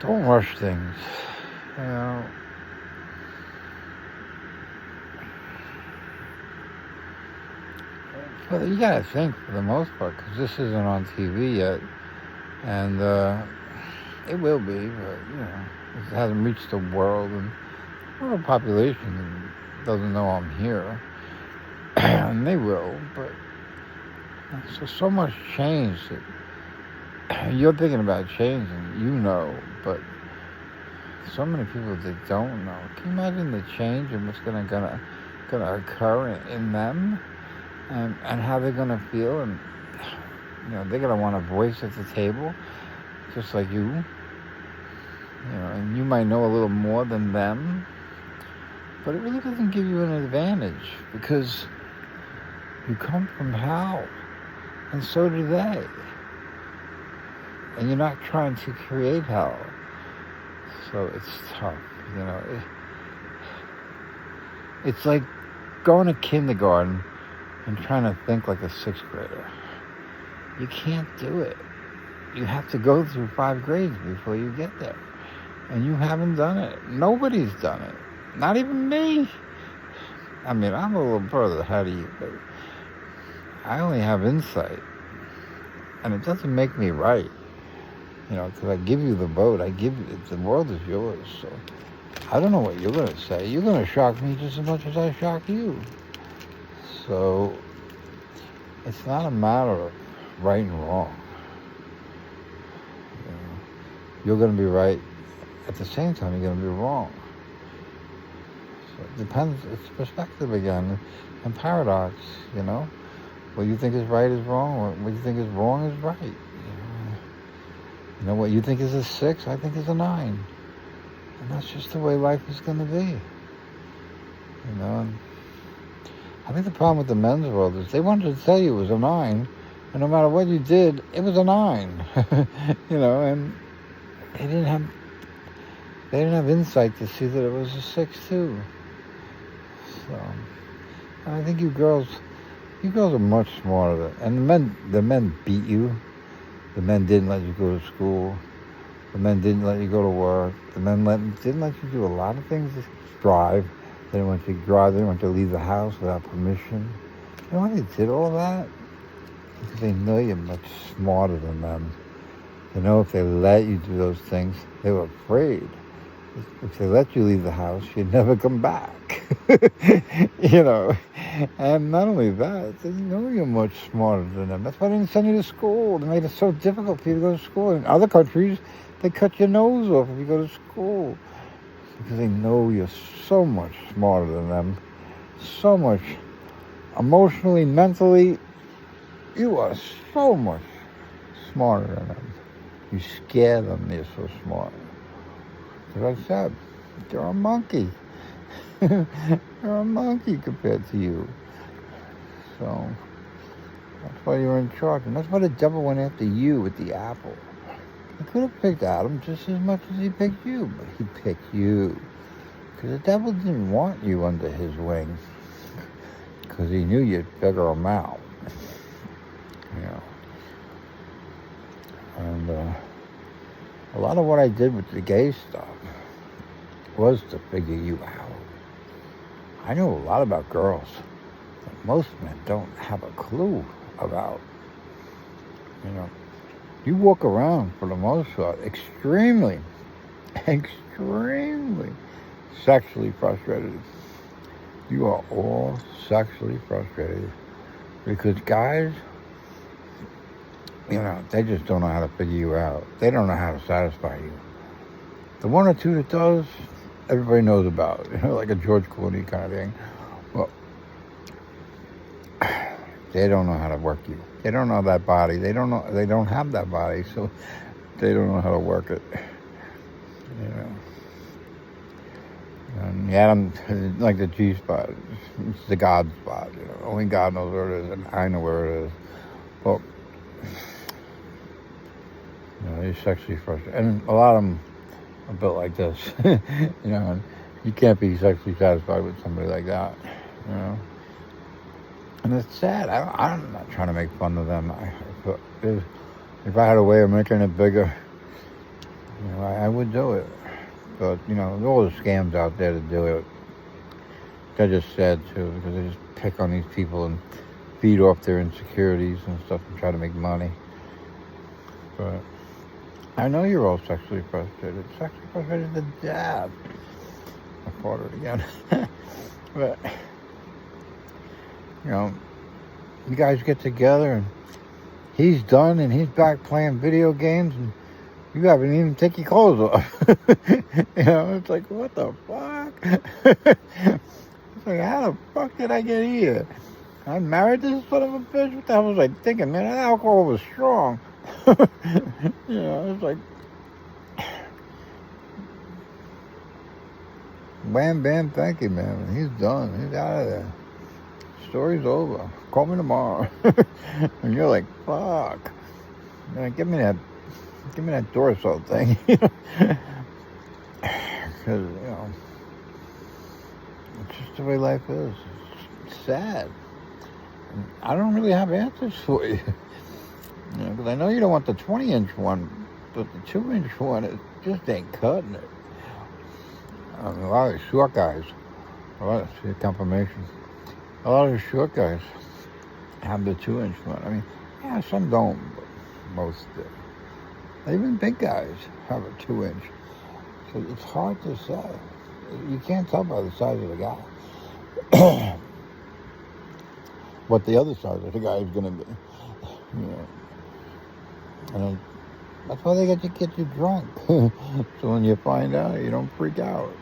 Don't rush things. You know, but you gotta think for the most part, because this isn't on TV yet, and it will be, but it hasn't reached the world, and the world population doesn't know I'm here, and they will. But so much change that you're thinking about change, and but so many people that don't know. Can you imagine the change and what's gonna occur in them, and how they're gonna feel, and they're gonna want a voice at the table, just like you. And you might know a little more than them, but it really doesn't give you an advantage because you come from hell, and so do they. And you're not trying to create hell, so it's tough. It's like going to kindergarten and trying to think like a sixth grader. You can't do it. You have to go through 5 grades before you get there. And you haven't done it. Nobody's done it. Not even me. I mean, I'm a little further ahead of you, but I only have insight. And it doesn't make me right. Because I give you the vote. The world is yours. So I don't know what you're going to say. You're going to shock me just as much as I shock you. So it's not a matter of right and wrong. You're going to be right. At the same time, you're going to be wrong. So it depends. It's perspective again, and paradox. What you think is right is wrong. What you think is wrong is right. What you think is a 6, I think is a 9, and that's just the way life is going to be. And I think the problem with the men's world is they wanted to tell you it was a 9, and no matter what you did, it was a 9. And they didn't have insight to see that it was a 6 too. So I think you girls are much smarter. And the men beat you. The men didn't let you go to school. The men didn't let you go to work. The men didn't let you do a lot of things. Drive. They didn't want you to drive. They didn't want you to leave the house without permission. You know why they did all that? Because they know you're much smarter than them. They know if they let you do those things, they were afraid. If they let you leave the house, you'd never come back. And not only that, they know you're much smarter than them. That's why they didn't send you to school. They made it so difficult for you to go to school. In other countries, they cut your nose off if you go to school. Because they know you're so much smarter than them. So much emotionally, mentally, you are so much smarter than them. You scare them, they're so smart. As I said, they're a monkey. They're a monkey compared to you. So that's why you're in charge. And that's why the devil went after you with the apple. He could have picked Adam just as much as he picked you, but he picked you. Because the devil didn't want you under his wing. Because he knew you'd figure him out. And a lot of what I did with the gay stuff was to figure you out. I know a lot about girls that most men don't have a clue about. You walk around, for the most part, extremely sexually frustrated. You are all sexually frustrated because guys, they just don't know how to figure you out. They don't know how to satisfy you. The one or two that does, everybody knows about, like a George Clooney kind of thing. Well, they don't know how to work you. They don't know that body. They don't have that body, so they don't know how to work it. And Adam, like the G spot, it's the God spot. Only God knows where it is, and I know where it is. Well, he's sexually frustrated, and a lot of them are built like this. And you can't be sexually satisfied with somebody like that. And it's sad. I'm not trying to make fun of them. If I had a way of making it bigger, You know, I would do it. But, you know, all the scams out there to do it, they're just sad too, because they just pick on these people and feed off their insecurities and stuff and try to make money. But I know you're all sexually frustrated. Sexually frustrated to death. I farted again. But, you know, you guys get together and he's done and he's back playing video games and you haven't even taken your clothes off. You know, it's like, what the fuck? It's like, how the fuck did I get here? I married this son of a bitch? What the hell was I thinking, man? That alcohol was strong. You know, it's like, wham, bam, thank you, man. He's done. He's out of there. Story's over. Call me tomorrow. And you're like, fuck. Man, give me that Duracell thing. Because, you know, it's just the way life is. It's sad. And I don't really have answers for you. You know, because I know you don't want the 20-inch one, but the 2-inch one, it just ain't cutting it. I mean, a lot of short guys, confirmation. A lot of the short guys have the 2-inch one. I mean, yeah, some don't, but most do. Even big guys have a 2-inch. So it's hard to say. You can't tell by the size of the guy what the other size of the guy is going to be. You know. And that's why they get you drunk. So when you find out, you don't freak out.